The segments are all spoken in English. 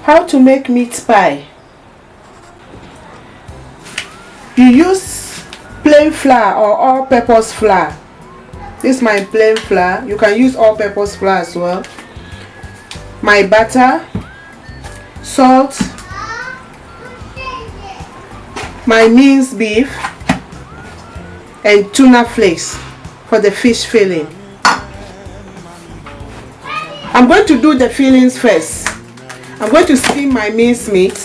How to make meat pie? You use plain flour or all-purpose flour. This is my plain flour. You can use all-purpose flour as well. My butter, salt, my minced beef, and tuna flakes for the fish filling. I'm going to do the fillings first. I'm going to steam my minced meat,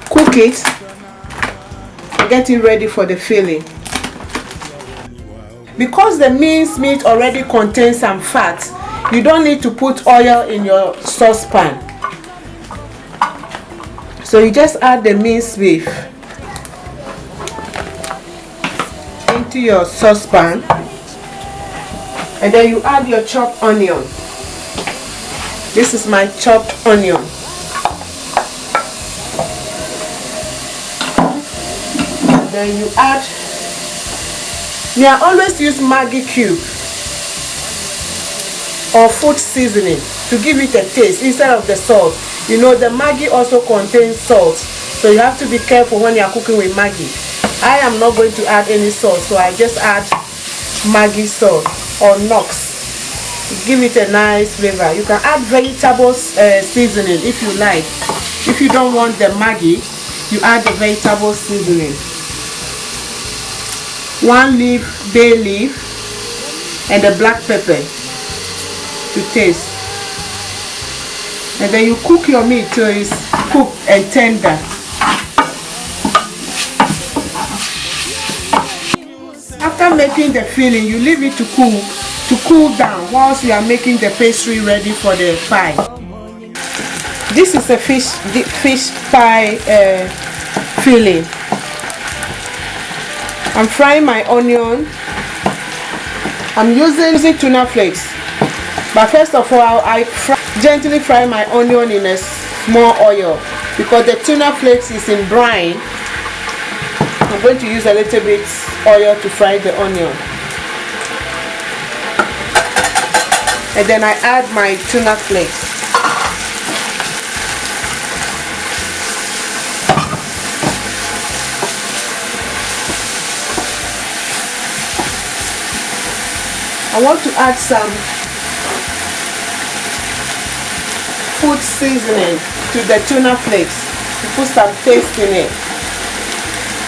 cook it, and get it ready for the filling. Because the minced meat already contains some fat, you don't need to put oil in your saucepan. So you just add the minced beef into your saucepan, and then you add your chopped onion. This is my chopped onion. And then you add, I always use Maggi cube or food seasoning to give it a taste instead of the salt. You know, the Maggi also contains salt, so you have to be careful when you are cooking with Maggi. I am not going to add any salt, so I just add Maggi salt or Nox. Give it a nice flavor. You can add vegetables seasoning if you like. If you don't want the Maggi, you add the vegetable seasoning. 1 leaf, bay leaf, and the black pepper to taste. And then you cook your meat till it's cooked and tender. After making the filling, you leave it to cool down whilst you are making the pastry ready for the pie. This is a fish pie filling. I'm frying my onion. I'm using tuna flakes, but first of all I gently fry my onion in a small oil because the tuna flakes is in brine. I'm going to use a little bit oil to fry the onion, and then I add my tuna flakes. I want to add some food seasoning to the tuna flakes to put some taste in it.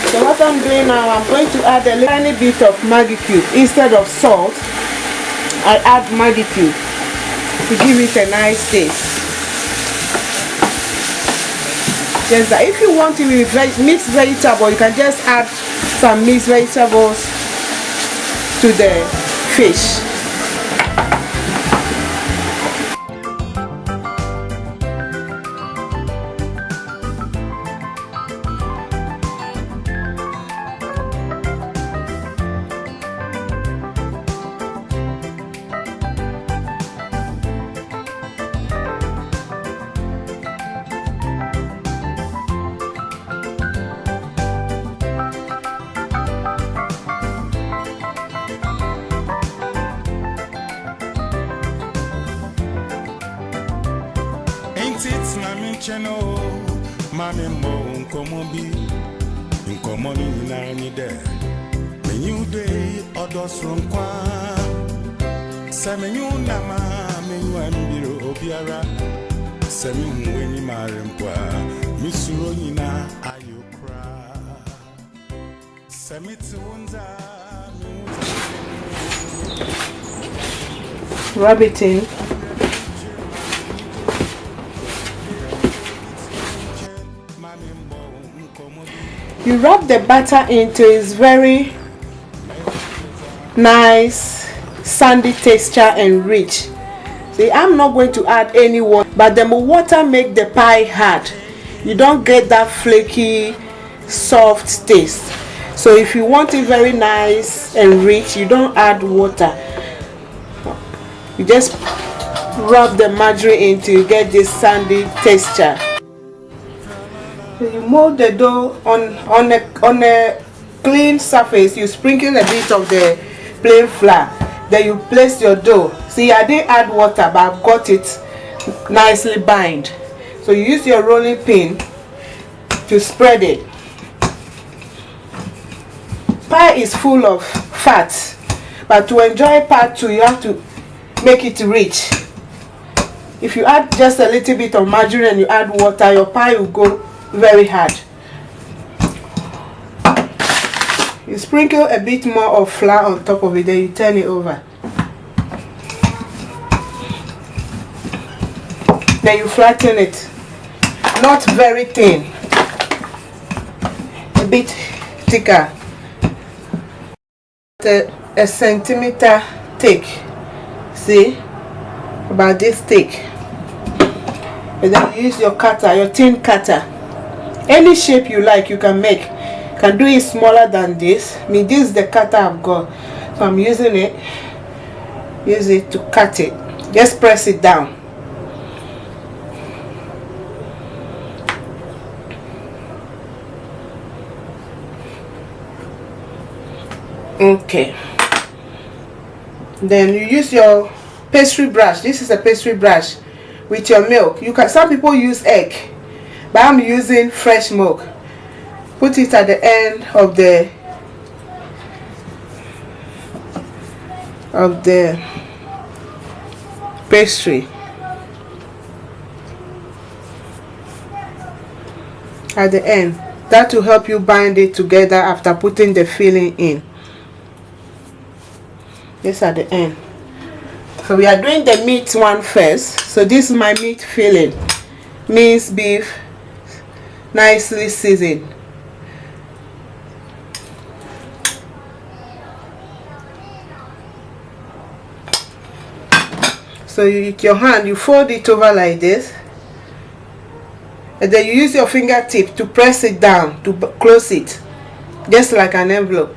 So what I'm doing now, I'm going to add a tiny bit of Maggi cube. Instead of salt, I add Maggi cube to give it a nice taste. Just that. If you want it with mixed vegetable, you can just add some mixed vegetables to the fish. It's my channel, Mammy Mo, Comobi, in common in any day. When you day, others from Qua, Samuel Nama, Menu and Biro Obiara, Samuel Winnie Marimqua, Miss Ronina, are you cry? Samitsunza, Rub it in. You rub the butter into its very nice sandy texture and rich. See, I'm not going to add any water, but the water make the pie hard. You don't get that flaky, soft taste. So if you want it very nice and rich, you don't add water. You just rub the margarine in to get this sandy texture. So you mold the dough on a clean surface. You sprinkle a bit of the plain flour. Then you place your dough. See, I didn't add water, but I've got it nicely bind. So you use your rolling pin to spread it. Pie is full of fat, but to enjoy part 2 you have to make it rich. If you add just a little bit of margarine and you add water, your pie will go very hard. You sprinkle a bit more of flour on top of it, then you turn it over. Then you flatten it, not very thin, a bit thicker, a centimeter thick. See, about this thick. And then you use your cutter, your thin cutter. Any shape you like you can make. You can do it smaller than this. I mean, this is the cutter I've got, so I'm using it. Use it to cut it. Just press it down. Okay. Then you use your pastry brush. This is a pastry brush with your milk. You can, some people use egg, but I'm using fresh milk. Put it at the end of the pastry. At the end. That will help you bind it together after putting the filling in. This at the end. So we are doing the meat one first. So this is my meat filling. Minced beef, nicely seasoned. So you, with your hand, you fold it over like this, and then you use your fingertip to press it down to close it, just like an envelope.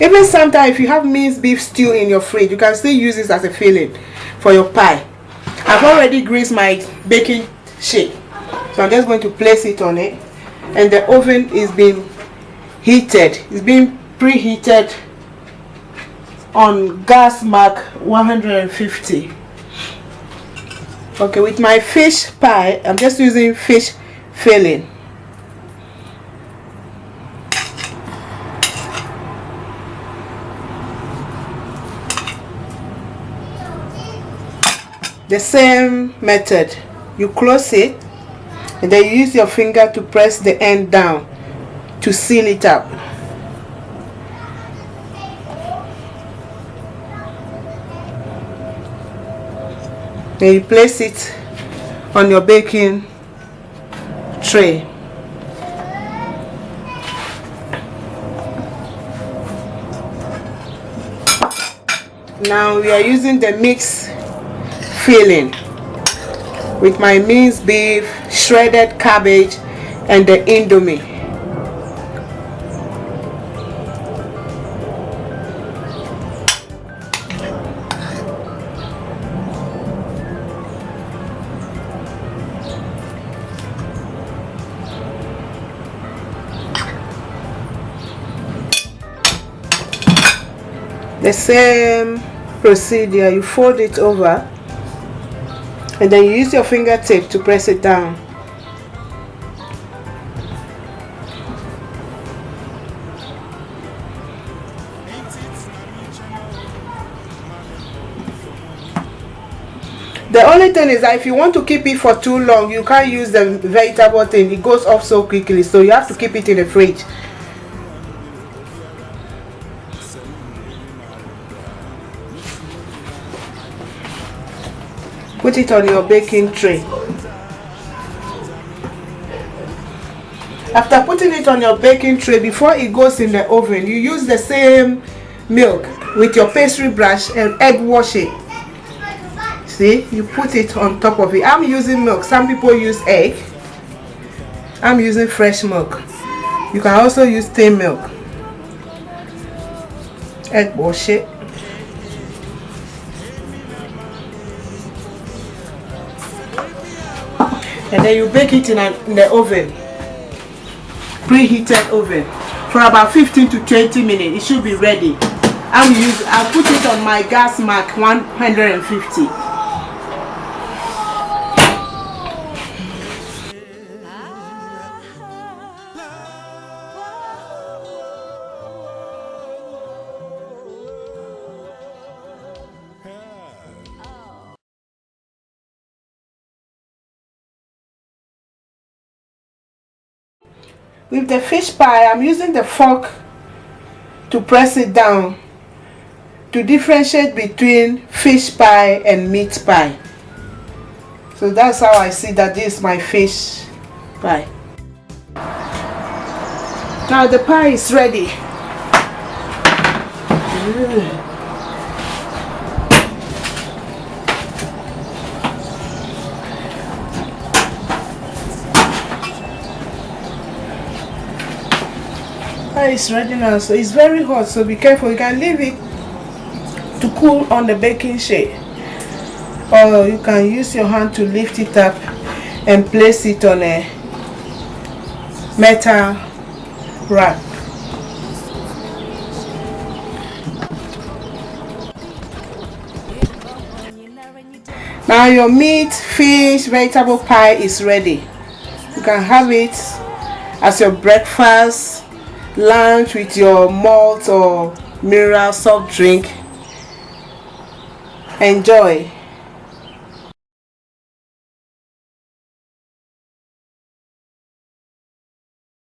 Even sometimes if you have minced beef stew in your fridge, you can still use this as a filling for your pie. I've already greased my baking sheet, so I'm just going to place it on it, and the oven is being heated. It's being preheated on gas mark 150. Okay, with my fish pie, I'm just using fish filling. The same method. You close it, and then you use your finger to press the end down to seal it up. Then you place it on your baking tray. Now we are using the mix filling with my minced beef, shredded cabbage, and the indomie. The same procedure, you fold it over, and then you use your fingertip to press it down. The only thing is that if you want to keep it for too long, you can't use the vegetable thing. It goes off so quickly, so you have to keep it in the fridge. Put it on your baking tray. After putting it on your baking tray, before it goes in the oven, you use the same milk with your pastry brush and egg wash it. See, you put it on top of it. I'm using milk. Some people use egg. I'm using fresh milk. You can also use thin milk. Egg wash it. And then you bake it in the oven, preheated oven. for about 15 to 20 minutes. It should be ready. I'll put it on my gas mark 150. With the fish pie, I'm using the fork to press it down to differentiate between fish pie and meat pie. So that's how I see that this is my fish pie. Now the pie is ready. Pie is ready now, so it's very hot, so be careful. You can leave it to cool on the baking sheet, or you can use your hand to lift it up and place it on a metal rack. Now your meat, fish, vegetable pie is ready. You can have it as your breakfast, lunch with your malt or mineral soft drink. Enjoy.